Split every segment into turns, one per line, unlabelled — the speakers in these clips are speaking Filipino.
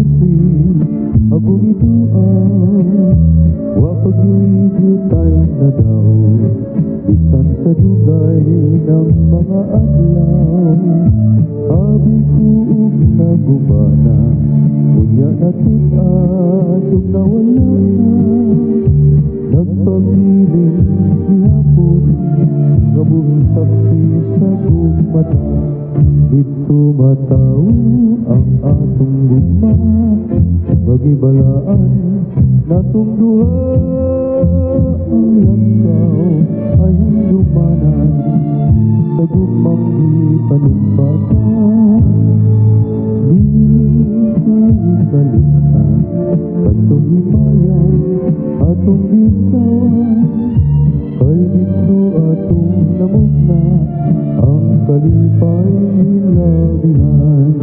si agumituan wapag-yuy-yutay na daw bisan sa dugay ng mga adlaw abi kuog na gumana unya na tutas ug nawala na nagpagiling gihapon nga buong saksi sa gumata dito mataw ang atong gugma magibalaan natong duha ang langkaw ay lumanan sa gugmang ipanumpatan di ko ikalitan atong himayan atong gisawan kay dito atong namugna ang kalipay labihan.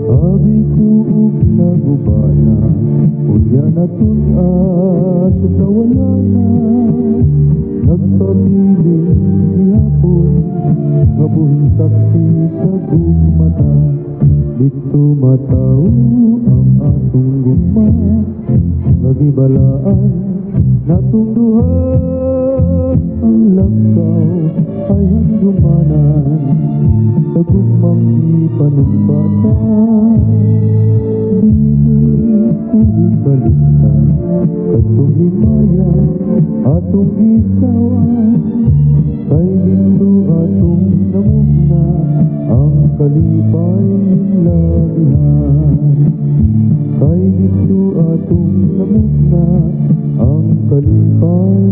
Abi kuog nagubana unya natunas ug nawala na nagpabiling gihapon nga buhing saksi sa gugmata dito mataw ang atong gugma magibalaan natong duha ang lakaw ay handumanan sa gugmang ipanumpatan di ko ikalitan katong himayan atong gisawan kay dito atong namugna ang kalipay labihan kay dito atong namugna ang kalipay